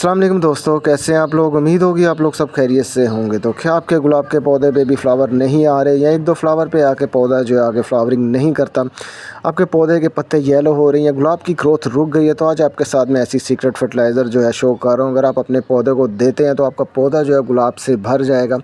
अस्सलाम वालेकुम दोस्तों, कैसे हैं आप लोग। उम्मीद होगी आप लोग सब खैरियत से होंगे। तो क्या आपके गुलाब के पौधे पे भी फ्लावर नहीं आ रहे या एक दो फ्लावर पे आके पौधा जो है आगे फ्लावरिंग नहीं करता, आपके पौधे के पत्ते येलो हो रही हैं, गुलाब की ग्रोथ रुक गई है, तो आज आपके साथ में ऐसी सीक्रेट फर्टिलाइज़र जो है शो कर रहा हूँ। अगर आप अपने पौधे को देते हैं तो आपका पौधा जो है गुलाब से भर जाएगा।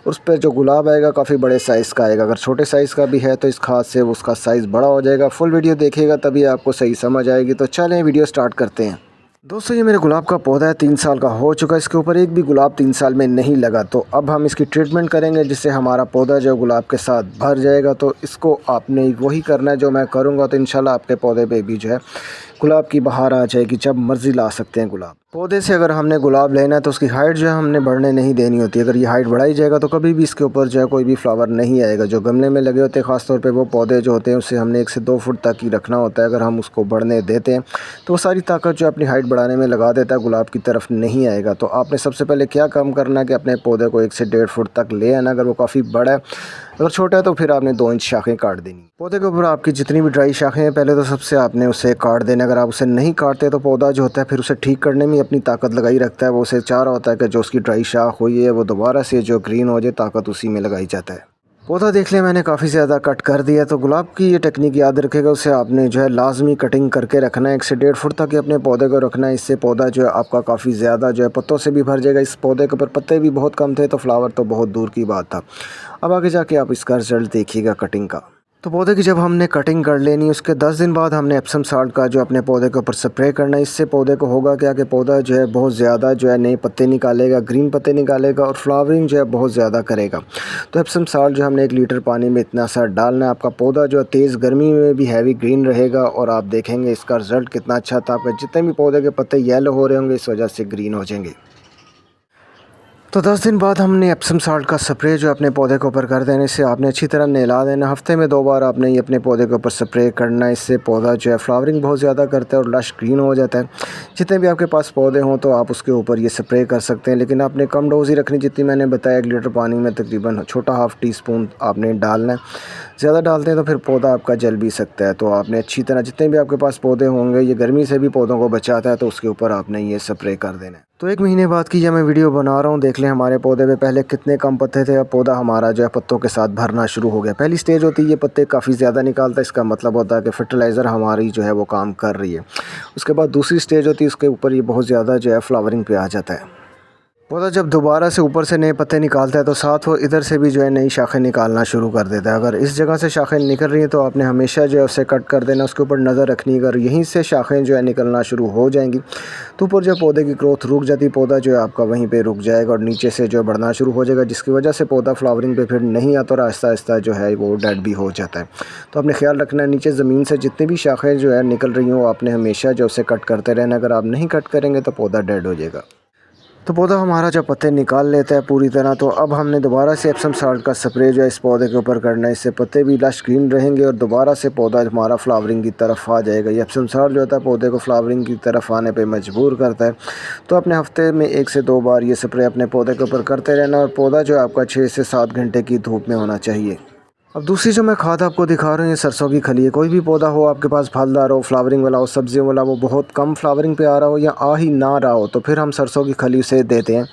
उस पर जो गुलाब आएगा काफ़ी बड़े साइज़ का आएगा। अगर छोटे साइज़ का भी है तो इस खाद से उसका साइज़ बड़ा हो जाएगा। फुल वीडियो देखिएगा तभी आपको सही समझ आएगी। तो चलें वीडियो स्टार्ट करते हैं। दोस्तों, ये मेरे गुलाब का पौधा है, 3 साल का हो चुका है। इसके ऊपर एक भी गुलाब 3 साल में नहीं लगा। तो अब हम इसकी ट्रीटमेंट करेंगे जिससे हमारा पौधा जो गुलाब के साथ भर जाएगा। तो इसको आपने वही करना है जो मैं करूँगा। तो इंशाल्लाह आपके पौधे पे भी जो है गुलाब की बहार आ जाएगी। जब मर्ज़ी ला सकते हैं गुलाब। पौधे से अगर हमने गुलाब लेना है तो उसकी हाइट जो है हमने बढ़ने नहीं देनी होती। अगर ये हाइट बढ़ाई जाएगा तो कभी भी इसके ऊपर जो है कोई भी फ्लावर नहीं आएगा। जो गमले में लगे होते हैं ख़ासतौर पे वो पौधे जो होते हैं उससे हमने 1 से 2 फुट तक ही रखना होता है। अगर हम उसको बढ़ने देते हैं तो वो सारी ताकत जो अपनी हाइट बढ़ाने में लगा देता है, गुलाब की तरफ नहीं आएगा। तो आपने सबसे पहले क्या काम करना है कि अपने पौधे को 1 से 1.5 फुट तक ले आना। अगर वो काफ़ी बड़ा है, अगर छोटा है तो फिर आपने 2 इंच शाखें काट देनी। पौधे के ऊपर आपकी जितनी भी ड्राई शाखें हैं पहले तो सबसे आपने उसे काट देना। अगर आप उसे नहीं काटते तो पौधा जो होता है फिर उसे ठीक करने में अपनी ताकत लगाई रखता है। वो उसे चाह रहा होता है कि जो उसकी ड्राई शाख हुई है वो दोबारा से जो ग्रीन हो जाए, ताकत उसी में लगाई जाता है। पौधा देख लिया मैंने काफ़ी ज़्यादा कट कर दिया। तो गुलाब की ये टेक्निक याद रखेगा, उसे आपने जो है लाजमी कटिंग करके रखना है। 1 से 1.5 फुट तक ही अपने पौधे को रखना है। इससे पौधा जो है आपका काफ़ी ज़्यादा जो है पत्तों से भी भर जाएगा। इस पौधे के ऊपर पत्ते भी बहुत कम थे तो फ्लावर तो बहुत दूर की बात था। अब आगे जाके आप इसका रिजल्ट देखिएगा कटिंग का। तो पौधे की जब हमने कटिंग कर लेनी, उसके 10 दिन बाद हमने एप्सम साल्ट का जो अपने पौधे के ऊपर स्प्रे करना है। इससे पौधे को होगा क्या कि पौधा जो है बहुत ज़्यादा जो है नए पत्ते निकालेगा, ग्रीन पत्ते निकालेगा और फ्लावरिंग जो है बहुत ज़्यादा करेगा। तो एप्सम साल्ट जो हमने 1 लीटर पानी में इतना सा डालना है। आपका पौधा जो है तेज़ गर्मी में भी हैवी ग्रीन रहेगा और आप देखेंगे इसका रिज़ल्ट कितना अच्छा था। आपके जितने भी पौधे के पत्ते येलो हो रहे होंगे इस वजह से ग्रीन हो जाएंगे। तो 10 दिन बाद हमने एप्सम साल्ट का स्प्रे जो अपने पौधे के ऊपर कर देने से आपने अच्छी तरह नहला देना। हफ्ते में 2 बार आपने ये अपने पौधे के ऊपर स्प्रे करना है। इससे पौधा जो है फ्लावरिंग बहुत ज़्यादा करता है और लश ग्रीन हो जाता है। जितने भी आपके पास पौधे हों तो आप उसके ऊपर ये स्प्रे कर सकते हैं, लेकिन आपने कम डोज ही रखनी। जितनी मैंने बताया 1 लीटर पानी में तकरीबन छोटा हाफ़ टी स्पून आपने डालना है। ज़्यादा डालते हैं तो फिर पौधा आपका जल भी सकता है। तो आपने अच्छी तरह जितने भी आपके पास पौधे होंगे, ये गर्मी से भी पौधों को बचाता है, तो उसके ऊपर आपने ये स्प्रे कर देना है। तो 1 महीने बाद की जब मैं वीडियो बना रहा हूँ, देख लें हमारे पौधे पे पहले कितने कम पत्ते थे। अब पौधा हमारा जो है पत्तों के साथ भरना शुरू हो गया। पहली स्टेज होती है ये पत्ते काफ़ी ज़्यादा निकालता है, इसका मतलब होता है कि फर्टिलाइज़र हमारी जो है वो काम कर रही है। उसके बाद दूसरी स्टेज होती है, उसके ऊपर ये बहुत ज़्यादा जो है फ्लावरिंग पे आ जाता है। पौधा जब दोबारा से ऊपर से नए पत्ते निकालता है तो साथ वो इधर से भी जो है नई शाखें निकालना शुरू कर देता है। अगर इस जगह से शाखें निकल रही हैं तो आपने हमेशा जो है उसे कट कर देना, उसके ऊपर नज़र रखनी। अगर यहीं से शाखें जो है निकलना शुरू हो जाएंगी तो ऊपर जब पौधे की ग्रोथ रुक जाती है, पौधा जो है आपका वहीं पर रुक जाएगा और नीचे से जो बढ़ना शुरू हो जाएगा, जिसकी वजह से पौधा फ्लावरिंग पे फिर नहीं आता और आहिस्ता आहिस्ता जो है वो डेड भी हो जाता है। तो आपने ख्याल रखना है नीचे ज़मीन से जितनी भी शाखें जो है निकल रही हों आपने हमेशा जो उसे कट करते रहना। अगर आप नहीं कट करेंगे तो पौधा डेड हो जाएगा। तो पौधा हमारा जब पत्ते निकाल लेता है पूरी तरह, तो अब हमने दोबारा से एप्सम साल्ट का स्प्रे जो है इस पौधे के ऊपर करना है। इससे पत्ते भी लश ग्रीन रहेंगे और दोबारा से पौधा हमारा फ्लावरिंग की तरफ आ जाएगा। ये एप्सम साल्ट जो होता है पौधे को फ्लावरिंग की तरफ आने पे मजबूर करता है। तो अपने हफ्ते में 1 से 2 बार ये स्प्रे अपने पौधे के ऊपर करते रहना और पौधा जो है आपका 6 से 7 घंटे की धूप में होना चाहिए। अब दूसरी जो मैं खाद आपको दिखा रहा हूँ ये सरसों की खली है। कोई भी पौधा हो आपके पास फलदार हो, फ्लावरिंग वाला हो, सब्जियों वाला, वो बहुत कम फ्लावरिंग पे आ रहा हो या आ ही ना रहा हो, तो फिर हम सरसों की खली से देते हैं।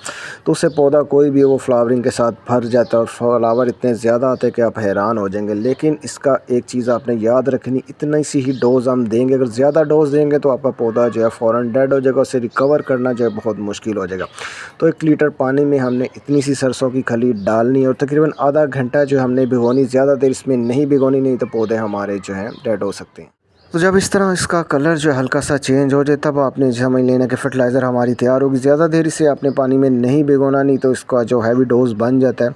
तो उससे पौधा कोई भी हो वो फ्लावरिंग के साथ भर जाता है और फ्लावर इतने ज़्यादा आते हैं कि आप हैरान हो जाएंगे। लेकिन इसका एक चीज़ आपने याद रखनी, इतनी सी ही डोज़ हम देंगे। अगर ज़्यादा डोज़ देंगे तो आपका पौधा जो है फ़ौरन डेड हो जाएगा, उसे रिकवर करना जो है बहुत मुश्किल हो जाएगा। तो 1 लीटर पानी में हमने इतनी सी सरसों की खली डालनी है और तकरीबन आधा घंटा जो हमने भिगोनी, ज़्यादा देर इसमें नहीं भिगोनी, नहीं तो पौधे हमारे जो हैं डेड हो सकते हैं। तो जब इस तरह इसका कलर जो है हल्का सा चेंज हो जाए तब आपने समझ लेना कि फर्टिलाइज़र हमारी तैयार होगी। ज़्यादा देर इसे आपने पानी में नहीं भिगोना, नहीं तो इसका जो हैवी डोज बन जाता है।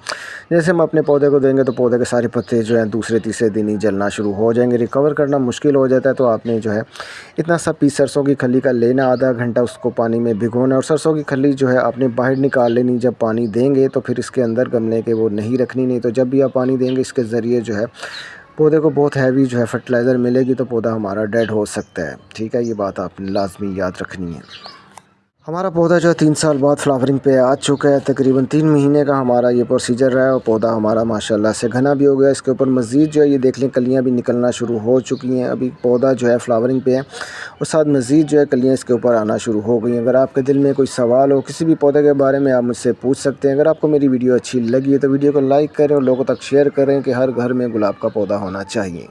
जैसे हम अपने पौधे को देंगे तो पौधे के सारे पत्ते जो हैं दूसरे तीसरे दिन ही जलना शुरू हो जाएंगे, रिकवर करना मुश्किल हो जाता है। तो आपने जो है इतना सा पीस सरसों की खली का लेना, आधा घंटा उसको पानी में भिगोना और सरसों की खली जो है आपने बाहर निकाल लेनी। जब पानी देंगे तो फिर इसके अंदर गमले के वो नहीं रखनी, नहीं तो जब भी आप पानी देंगे इसके ज़रिए जो है पौधे को बहुत हैवी जो है फर्टिलाइज़र मिलेगी तो पौधा हमारा डेड हो सकता है। ठीक है, ये बात आपने लाजमी याद रखनी है। हमारा पौधा जो है 3 साल बाद फ्लावरिंग पे आ चुका है। तकरीबन 3 महीने का हमारा ये प्रोसीजर रहा है और पौधा हमारा माशाल्लाह से घना भी हो गया। इसके ऊपर मज़ीद जो है ये देख लें कलियाँ भी निकलना शुरू हो चुकी हैं। अभी पौधा जो है फ्लावरिंग पे है और साथ मज़ीद जो है कलियाँ इसके ऊपर आना शुरू हो गई हैं। अगर आपके दिल में कोई सवाल हो किसी भी पौधे के बारे में आप मुझसे पूछ सकते हैं। अगर आपको मेरी वीडियो अच्छी लगी है तो वीडियो को लाइक करें और लोगों तक शेयर करें कि हर घर में गुलाब का पौधा होना चाहिए।